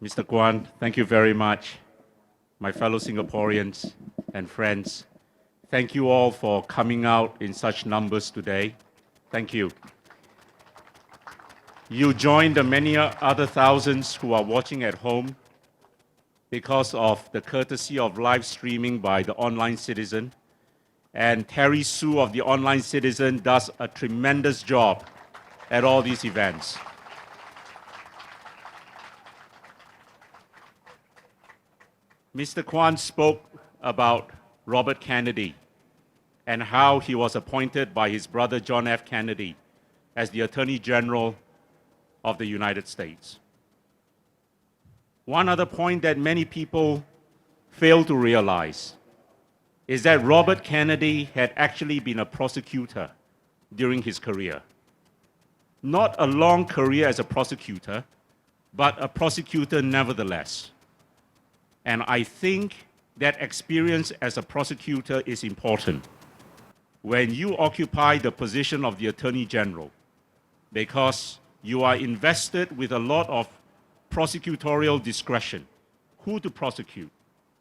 Mr. Kwan, thank you very much. My fellow Singaporeans and friends, thank you all for coming out in such numbers today. Thank you. You join the many other thousands who are watching at home because of the courtesy of live streaming by the Online Citizen. And Terry Su of the Online Citizen does a tremendous job at all these events. Mr. Kwan spoke about Robert Kennedy and how he was appointed by his brother John F. Kennedy as the Attorney General of the United States. One other point that many people fail to realize is that Robert Kennedy had actually been a prosecutor during his career. Not a long career as a prosecutor, but a prosecutor nevertheless. And I think that experience as a prosecutor is important when you occupy the position of the Attorney General, because you are invested with a lot of prosecutorial discretion. Who to prosecute,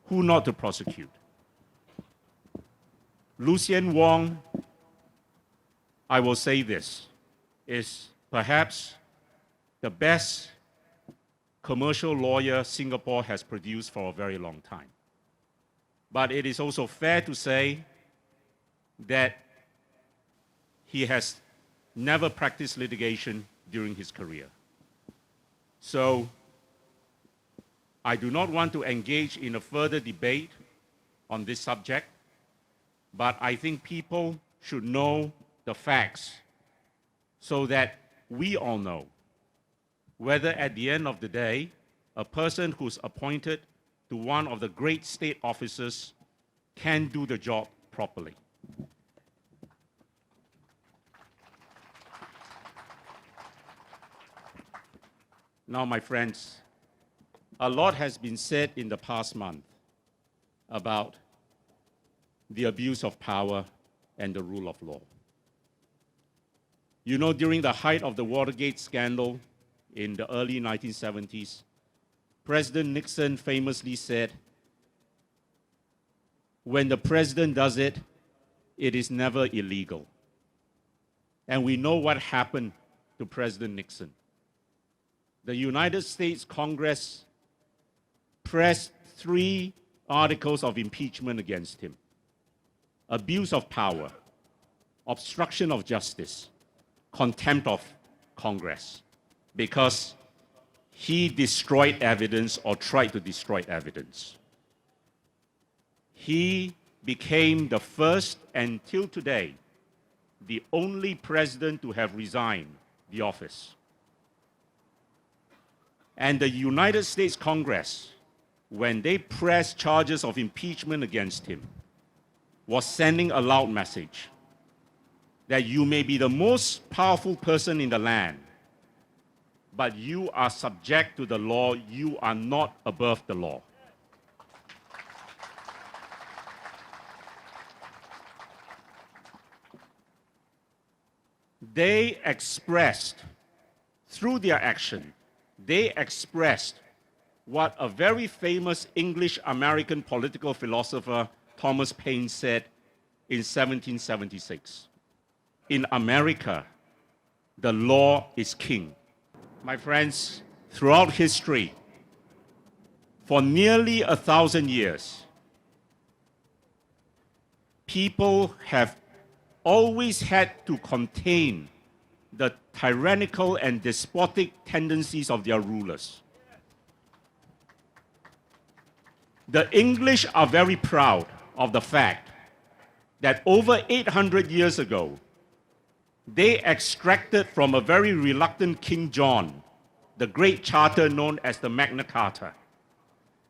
who not to prosecute. Lucien Wong, I will say this, is perhaps the best commercial lawyer Singapore has produced for a very long time. But it is also fair to say that he has never practiced litigation during his career. So I do not want to engage in a further debate on this subject, but I think people should know the facts so that we all know whether at the end of the day, a person who's appointed to one of the great state offices can do the job properly. Now, my friends, a lot has been said in the past month about the abuse of power and the rule of law. You know, during the height of the Watergate scandal in the early 1970s, President Nixon famously said, "When the president does it, it is never illegal." And we know what happened to President Nixon. The United States Congress pressed 3 articles of impeachment against him: abuse of power, obstruction of justice, contempt of Congress, because he destroyed evidence or tried to destroy evidence. He became the first, and till today, the only president to have resigned the office. And the United States Congress, when they pressed charges of impeachment against him, was sending a loud message that you may be the most powerful person in the land, but you are subject to the law, you are not above the law. They expressed, through their action, they expressed what a very famous English-American political philosopher, Thomas Paine, said in 1776. In America, the law is king. My friends, throughout history, for nearly 1,000 years, people have always had to contain the tyrannical and despotic tendencies of their rulers. The English are very proud of the fact that over 800 years ago, they extracted from a very reluctant King John the great charter known as the Magna Carta.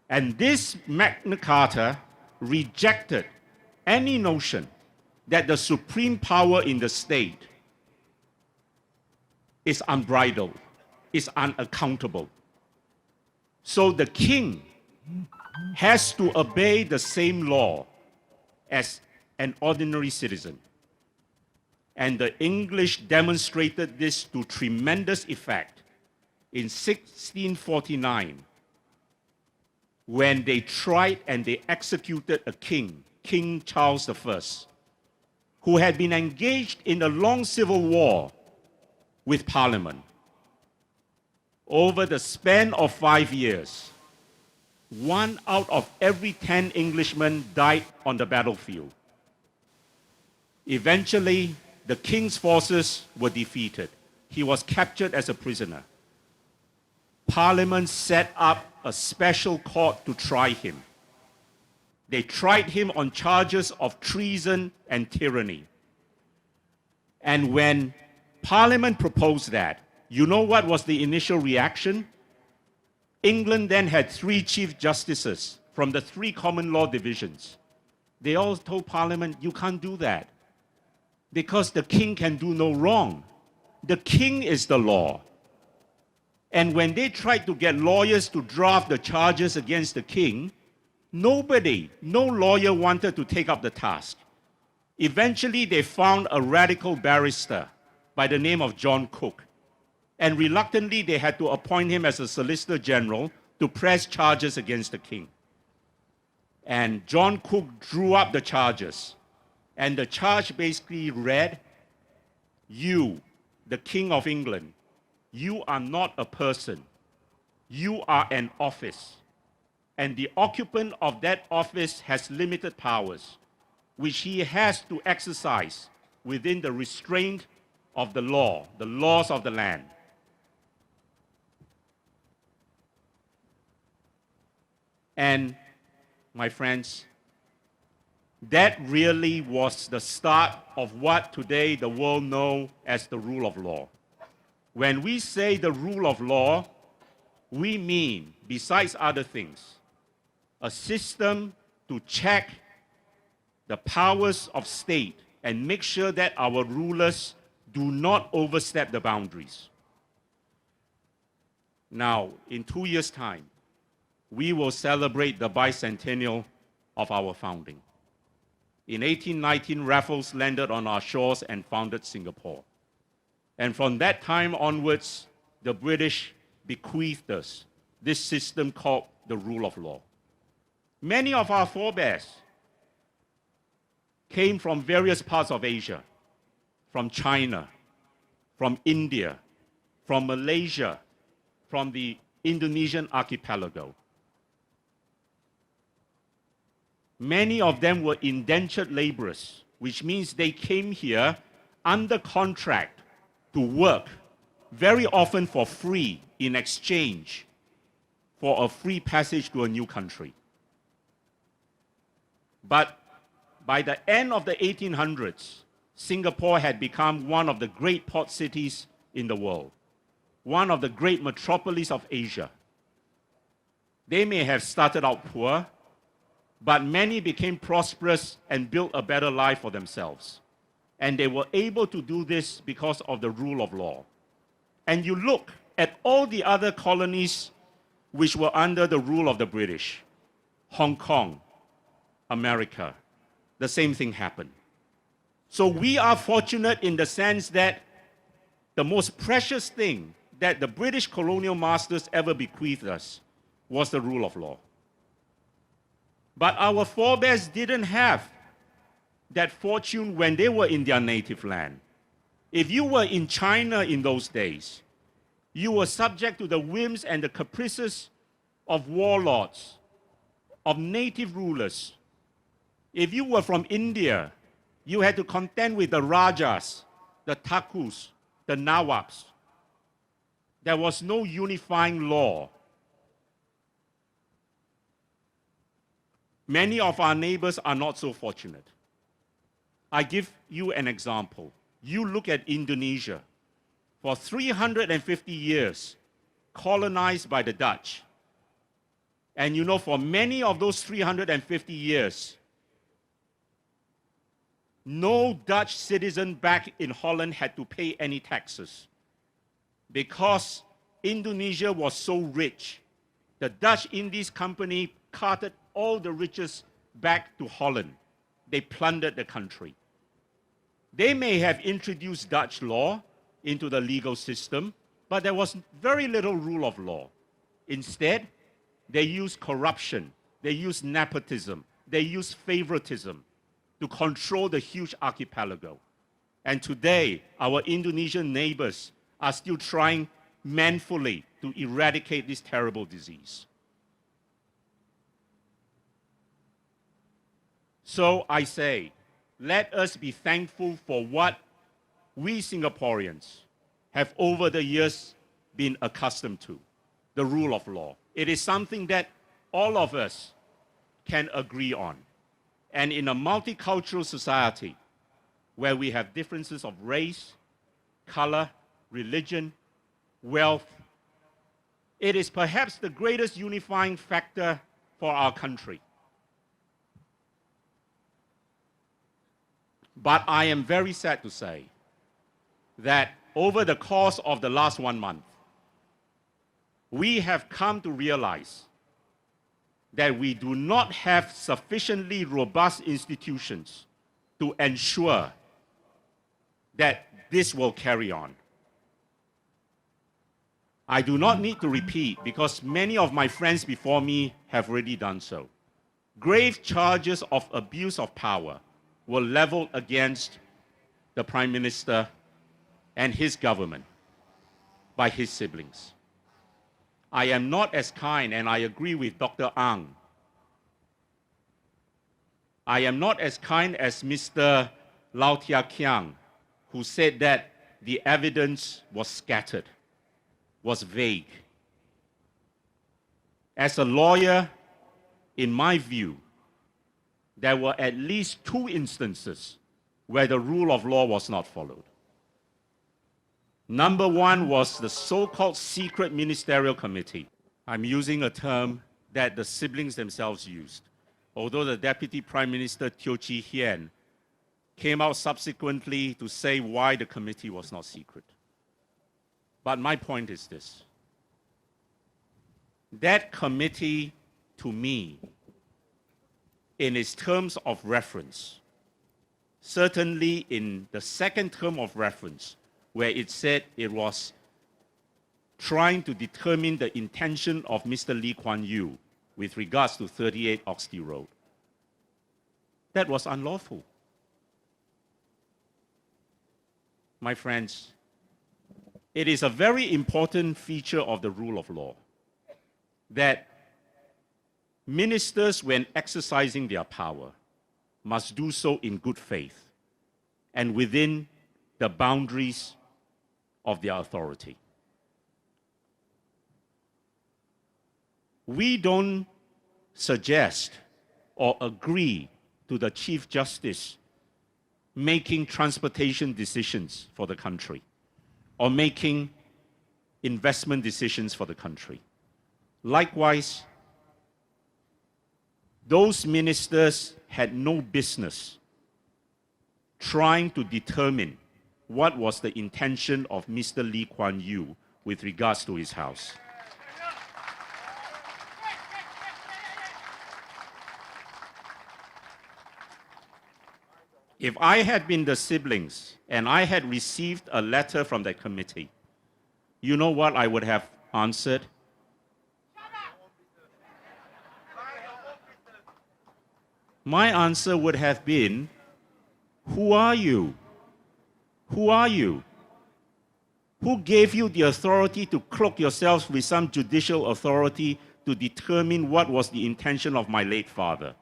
And this Magna Carta rejected any notion that the supreme power in the state is unbridled, is unaccountable. So the king has to obey the same law as an ordinary citizen. And the English demonstrated this to tremendous effect in 1649 when they tried and they executed a king, King Charles I, who had been engaged in a long civil war with Parliament. Over the span of 5 years, 1 out of every 10 Englishmen died on the battlefield. Eventually, the king's forces were defeated. He was captured as a prisoner. Parliament set up a special court to try him. They tried him on charges of treason and tyranny. And when Parliament proposed that, you know what was the initial reaction? England then had 3 chief justices from the 3 common law divisions. They all told Parliament, you can't do that, because the king can do no wrong. The king is the law. And when they tried to get lawyers to draft the charges against the king, no lawyer wanted to take up the task. Eventually, they found a radical barrister by the name of John Cook. And reluctantly, they had to appoint him as a Solicitor General to press charges against the king. And John Cook drew up the charges. And the charge basically read, you, the King of England, you are not a person. You are an office. And the occupant of that office has limited powers, which he has to exercise within the restraint of the law, the laws of the land. And, my friends, that really was the start of what today the world knows as the rule of law. When we say the rule of law, we mean, besides other things, a system to check the powers of state and make sure that our rulers do not overstep the boundaries. Now, in 2 years' time, we will celebrate the bicentennial of our founding. In 1819, Raffles landed on our shores and founded Singapore. And from that time onwards, the British bequeathed us this system called the rule of law. Many of our forebears came from various parts of Asia, from China, from India, from Malaysia, from the Indonesian archipelago. Many of them were indentured laborers, which means they came here under contract to work, very often for free in exchange for a free passage to a new country. But by the end of the 1800s, Singapore had become one of the great port cities in the world, one of the great metropolises of Asia. They may have started out poor, but many became prosperous and built a better life for themselves. And they were able to do this because of the rule of law. And you look at all the other colonies which were under the rule of the British, Hong Kong, America, the same thing happened. So we are fortunate in the sense that the most precious thing that the British colonial masters ever bequeathed us was the rule of law. But our forebears didn't have that fortune when they were in their native land. If you were in China in those days, you were subject to the whims and the caprices of warlords, of native rulers. If you were from India, you had to contend with the Rajas, the Thakus, the Nawabs. There was no unifying law. Many of our neighbors are not so fortunate. I give you an example. You look at Indonesia. For 350 years, colonized by the Dutch. And you know, for many of those 350 years, no Dutch citizen back in Holland had to pay any taxes. Because Indonesia was so rich, the Dutch Indies Company carted all the riches back to Holland. They plundered the country. They may have introduced Dutch law into the legal system, but there was very little rule of law. Instead, They use corruption. They use nepotism. They use favoritism to control the huge archipelago. And today, our Indonesian neighbors are still trying manfully to eradicate this terrible disease. So I say, let us be thankful for what we Singaporeans have over the years been accustomed to, the rule of law. It is something that all of us can agree on. And in a multicultural society where we have differences of race, color, religion, wealth, it is perhaps the greatest unifying factor for our country. But I am very sad to say that over the course of the last 1 month, we have come to realize that we do not have sufficiently robust institutions to ensure that this will carry on. I do not need to repeat because many of my friends before me have already done so. Grave charges of abuse of power were leveled against the Prime Minister and his government by his siblings. I am not as kind, and I agree with Dr. Ang. I am not as kind as Mr. Lau Tia Kiang, who said that the evidence was scattered, was vague. As a lawyer, in my view, there were at least 2 instances where the rule of law was not followed. Number 1 was the so-called secret ministerial committee. I'm using a term that the siblings themselves used, although the Deputy Prime Minister Teo Chee Hean came out subsequently to say why the committee was not secret. But my point is this. That committee, to me, in its terms of reference, certainly in the second term of reference, where it said it was trying to determine the intention of Mr. Lee Kuan Yew with regards to 38 Oxley Road. That was unlawful. My friends, it is a very important feature of the rule of law that ministers, when exercising their power, must do so in good faith and within the boundaries of their authority. We don't suggest or agree to the Chief Justice making transportation decisions for the country or making investment decisions for the country. Likewise, those ministers had no business trying to determine what was the intention of Mr. Lee Kuan Yew with regards to his house. If I had been the siblings and I had received a letter from that committee, you know what I would have answered? My answer would have been, who are you? Who are you? Who gave you the authority to cloak yourselves with some judicial authority to determine what was the intention of my late father?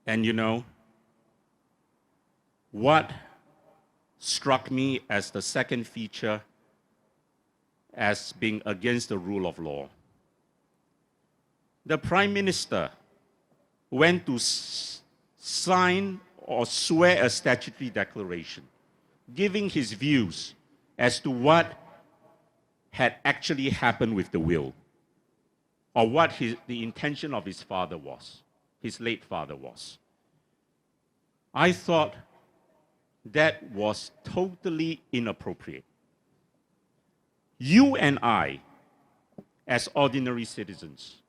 And you know, what struck me as the second feature as being against the rule of law? The Prime Minister went to sign or swear a statutory declaration, giving his views as to what had actually happened with the will, or what the intention of his father was, his late father was. I thought that was totally inappropriate. You and I, as ordinary citizens,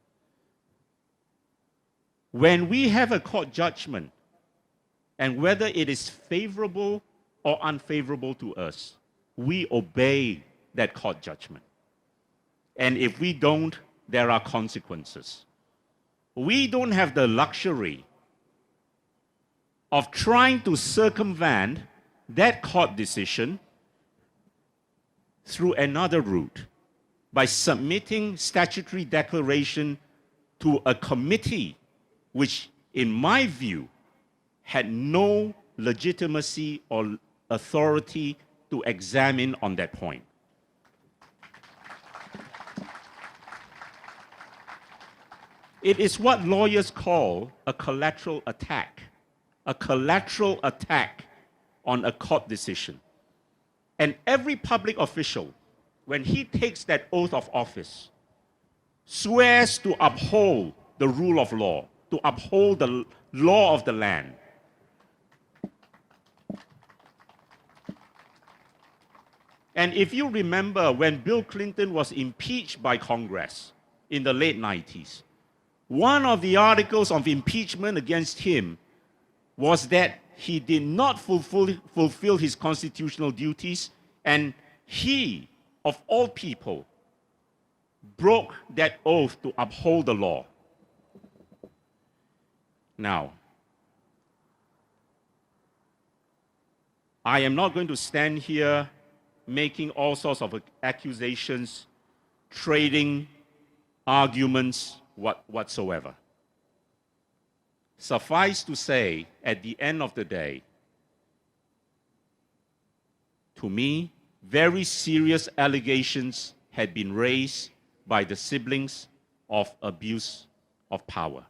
when we have a court judgment And whether it is favorable or unfavorable to us, we obey that court judgment. And if we don't, there are consequences. We don't have the luxury of trying to circumvent that court decision through another route by submitting statutory declaration to a committee which, in my view, had no legitimacy or authority to examine on that point. It is what lawyers call a collateral attack on a court decision. And every public official, when he takes that oath of office, swears to uphold the rule of law, to uphold the law of the land. And if you remember when Bill Clinton was impeached by Congress in the late 90s, one of the articles of impeachment against him was that he did not fulfill his constitutional duties, and he, of all people, broke that oath to uphold the law. Now, I am not going to stand here making all sorts of accusations, trading arguments, whatsoever. Suffice to say, at the end of the day, to me, very serious allegations had been raised by the siblings of abuse of power.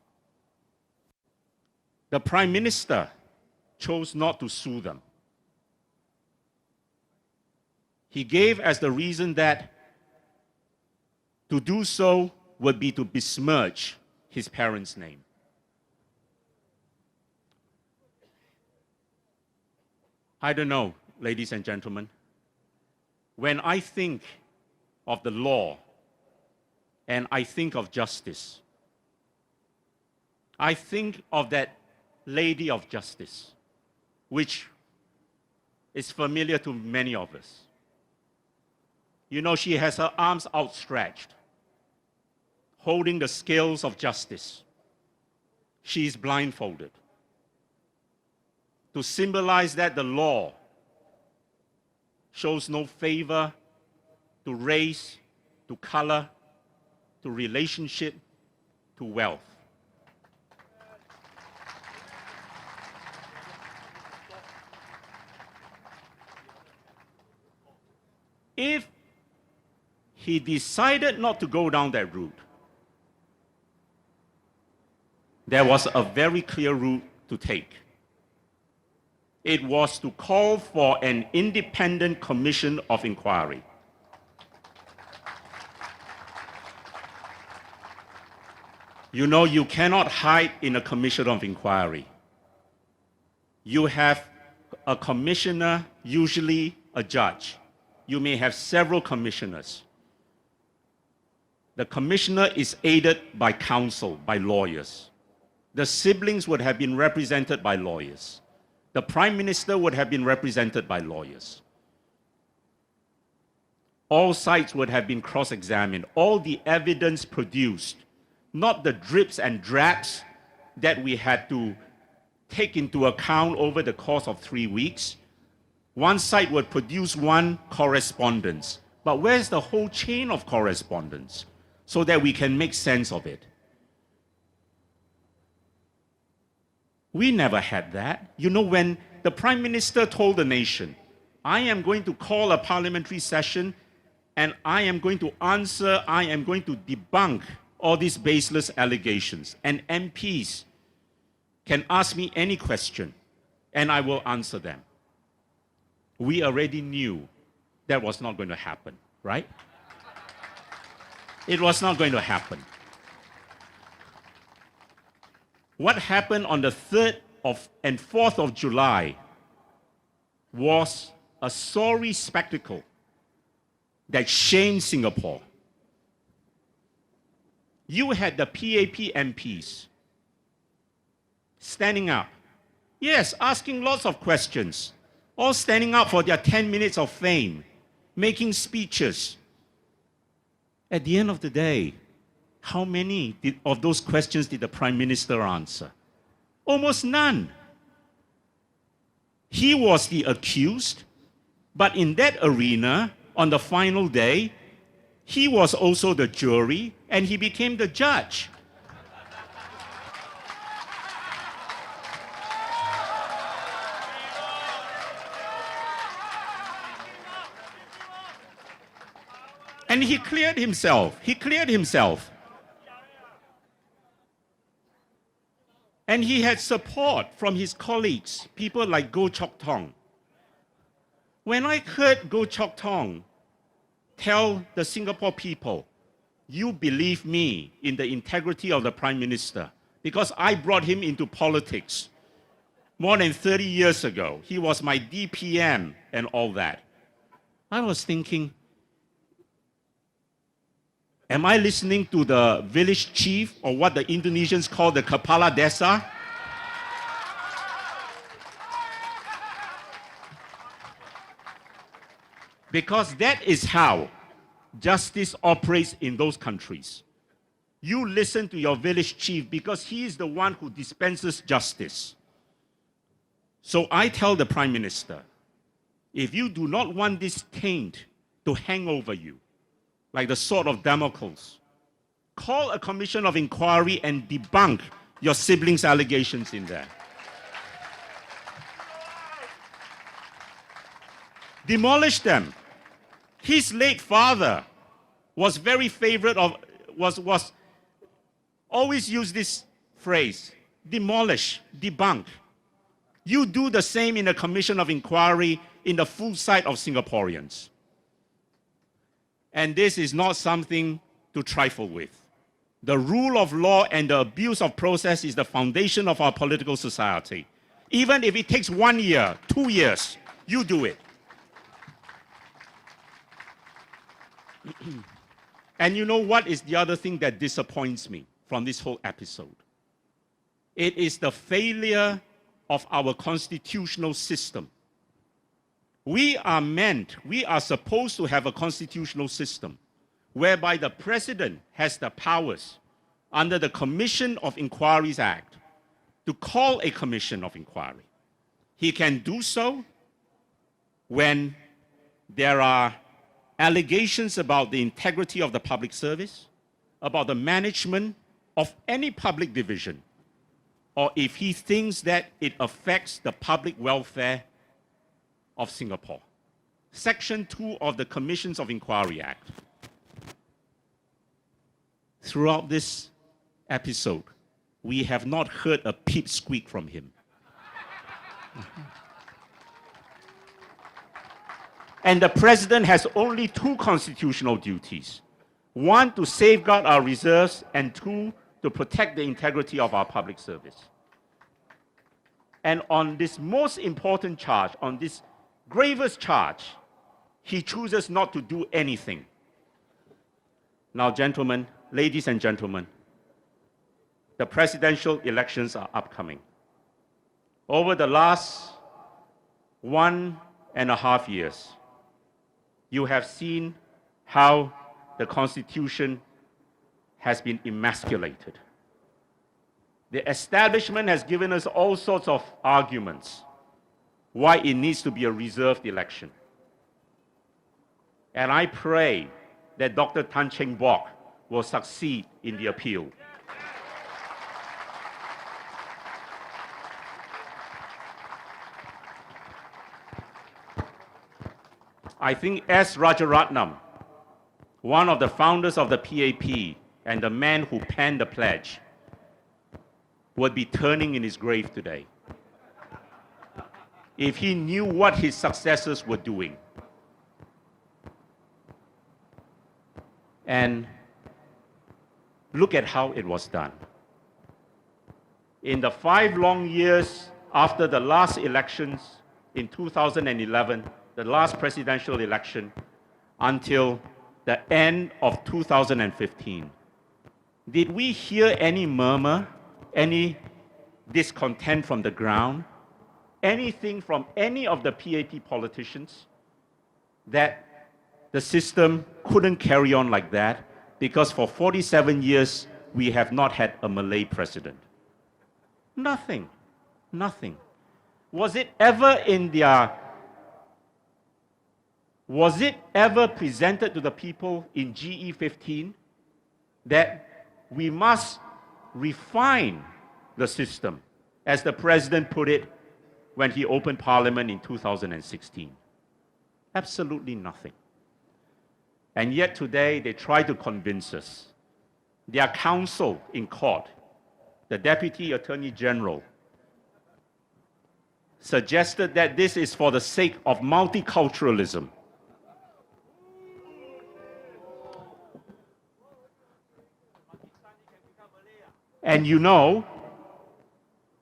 The Prime Minister chose not to sue them. He gave as the reason that to do so would be to besmirch his parents' name. I don't know, ladies and gentlemen. When I think of the law and I think of justice, I think of that Lady of Justice, which is familiar to many of us. You know, she has her arms outstretched, holding the scales of justice. She is blindfolded, to symbolize that the law shows no favor to race, to color, to relationship, to wealth. If he decided not to go down that route, there was a very clear route to take. It was to call for an independent commission of inquiry. You know, you cannot hide in a commission of inquiry. You have a commissioner, usually a judge. You may have several commissioners. The commissioner is aided by counsel, by lawyers. The siblings would have been represented by lawyers. The Prime Minister would have been represented by lawyers. All sides would have been cross-examined. All the evidence produced, not the drips and drabs that we had to take into account over the course of 3 weeks. One side would produce one correspondence. But where's the whole chain of correspondence so that we can make sense of it? We never had that. You know, when the Prime Minister told the nation, I am going to call a parliamentary session and I am going to answer, I am going to debunk all these baseless allegations. And MPs can ask me any question and I will answer them. We already knew that was not going to happen, right? It was not going to happen. What happened on the 3rd and 4th of July was a sorry spectacle that shamed Singapore. You had the PAP MPs standing up Yes, asking lots of questions, all standing up for their 10 minutes of fame, making speeches. At the end of the day, how many of those questions did the Prime Minister answer? Almost none. He was the accused, but in that arena, on the final day, he was also the jury and he became the judge. And he cleared himself. He cleared himself. And he had support from his colleagues, people like Goh Chok Tong. When I heard Goh Chok Tong tell the Singapore people, you believe me in the integrity of the Prime Minister, because I brought him into politics more than 30 years ago. He was my DPM and all that. I was thinking, am I listening to the village chief, or what the Indonesians call the Kepala Desa? Because that is how justice operates in those countries. You listen to your village chief because he is the one who dispenses justice. So I tell the Prime Minister, if you do not want this taint to hang over you, like the sword of Damocles, call a commission of inquiry and debunk your siblings' allegations in there. Demolish them. His late father was very favorite of, was always used this phrase, demolish, debunk. You do the same in a commission of inquiry in the full sight of Singaporeans. And this is not something to trifle with. The rule of law and the abuse of process is the foundation of our political society. Even if it takes 1 year, 2 years, you do it. And you know what is the other thing that disappoints me from this whole episode? It is the failure of our constitutional system. We are supposed to have a constitutional system whereby the president has the powers under the Commission of Inquiries Act to call a commission of inquiry. He can do so when there are allegations about the integrity of the public service, about the management of any public division, or if he thinks that it affects the public welfare of Singapore. Section 2 of the Commissions of Inquiry Act. Throughout this episode, we have not heard a peep squeak from him. And the president has only 2 constitutional duties. 1, to safeguard our reserves, and 2, to protect the integrity of our public service. And on this most important charge, on this gravest charge, he chooses not to do anything. Now, gentlemen, ladies and gentlemen, the presidential elections are upcoming. Over the last 1.5 years, you have seen how the Constitution has been emasculated. The establishment has given us all sorts of arguments why it needs to be a reserved election. And I pray that Dr. Tan Cheng Bock will succeed in the appeal. I think S. Rajaratnam, one of the founders of the PAP and the man who penned the pledge, would be turning in his grave today if he knew what his successors were doing. And look at how it was done. In the 5 long years after the last elections in 2011, the last presidential election, until the end of 2015, did we hear any murmur, any discontent from the ground anything from any of the PAP politicians that the system couldn't carry on like that, because for 47 years we have not had a Malay president. Nothing. Nothing. Was it ever presented to the people in GE15 that we must refine the system, as the president put it when he opened Parliament in 2016? Absolutely nothing. And yet today they try to convince us. Their counsel in court, the Deputy Attorney General, suggested that this is for the sake of multiculturalism. And you know,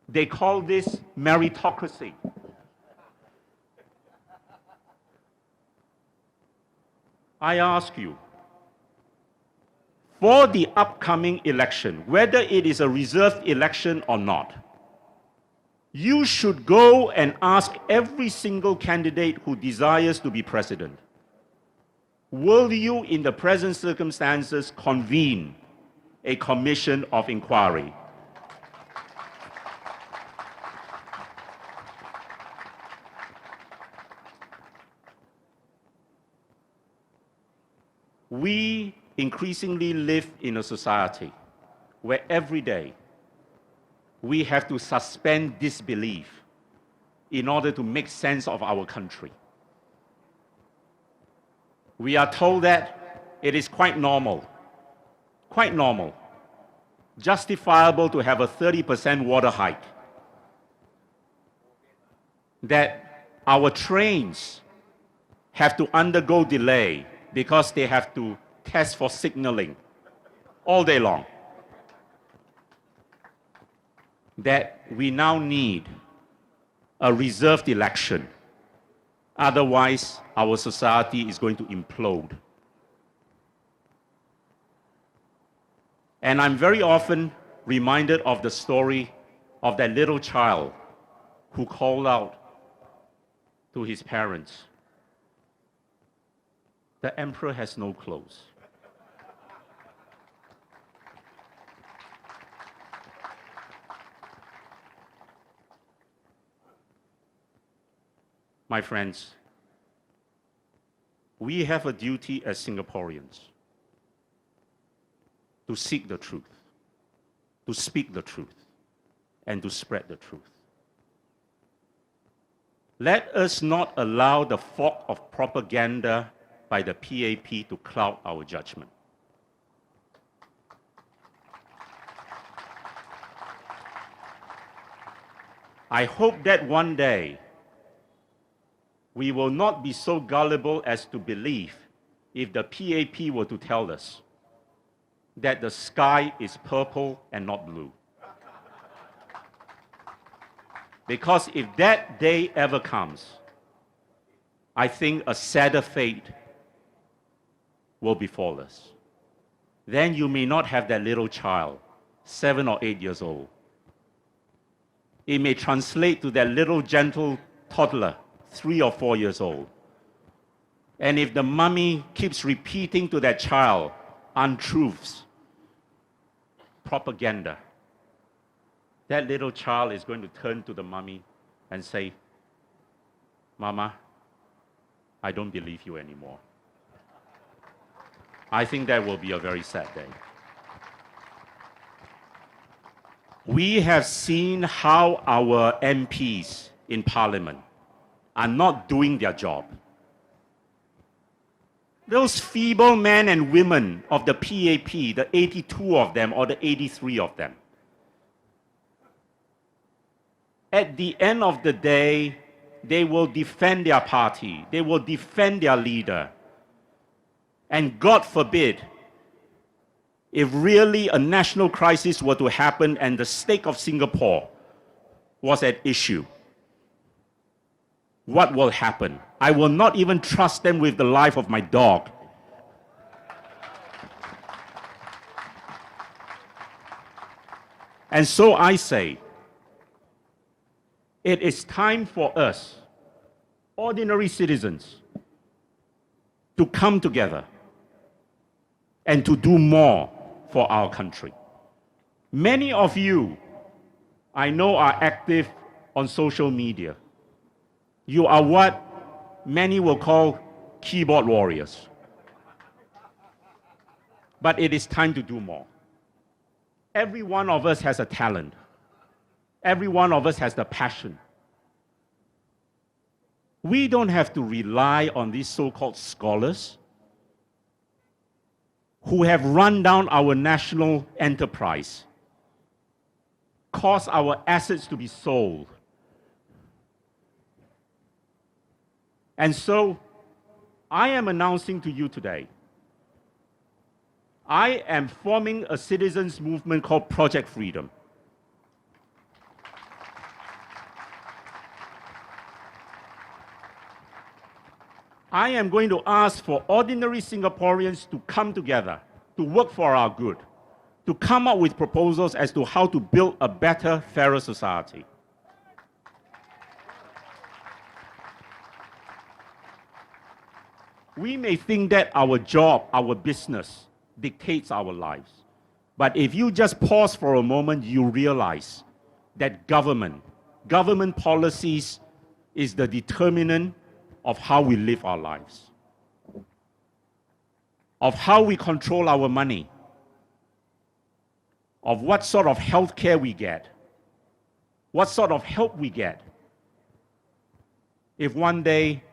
they call this meritocracy. I ask you, for the upcoming election, whether it is a reserved election or not, you should go and ask every single candidate who desires to be president, will you, in the present circumstances, convene a commission of inquiry? We increasingly live in a society where every day we have to suspend disbelief in order to make sense of our country. We are told that it is quite normal, justifiable to have a 30% water hike, that our trains have to undergo delay because they have to test for signaling all day long, that we now need a reserved election. Otherwise, our society is going to implode. And I'm very often reminded of the story of that little child who called out to his parents, "The emperor has no clothes." My friends, we have a duty as Singaporeans to seek the truth, to speak the truth, and to spread the truth. Let us not allow the fog of propaganda by the PAP to cloud our judgment. I hope that one day we will not be so gullible as to believe if the PAP were to tell us that the sky is purple and not blue. Because if that day ever comes, I think a sadder fate will befall us. Then you may not have that little child, 7 or 8 years old. It may translate to that little gentle toddler, 3 or 4 years old. And if the mummy keeps repeating to that child untruths, propaganda, that little child is going to turn to the mummy and say, "Mama, I don't believe you anymore." I think that will be a very sad day. We have seen how our MPs in Parliament are not doing their job. Those feeble men and women of the PAP, the 82 of them or the 83 of them, at the end of the day, they will defend their party, they will defend their leader. And God forbid, if really a national crisis were to happen and the stake of Singapore was at issue, what will happen? I will not even trust them with the life of my dog. And so I say, It is time for us, ordinary citizens, to come together and to do more for our country. Many of you, I know, are active on social media. You are what many will call keyboard warriors. But it is time to do more. Every one of us has a talent. Every one of us has the passion. We don't have to rely on these so-called scholars who have run down our national enterprise, caused our assets to be sold. And so, I am announcing to you today, I am forming a citizens' movement called Project Freedom. I am going to ask for ordinary Singaporeans to come together, to work for our good, to come up with proposals as to how to build a better, fairer society. We may think that our job, our business, dictates our lives. But if you just pause for a moment, you realize that government policies is the determinant of how we live our lives, of how we control our money, of what sort of health care we get, what sort of help we get, if one day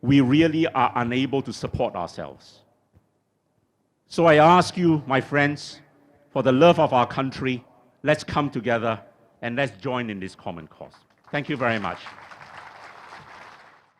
we really are unable to support ourselves. So I ask you, my friends, for the love of our country, let's come together and let's join in this common cause. Thank you very much.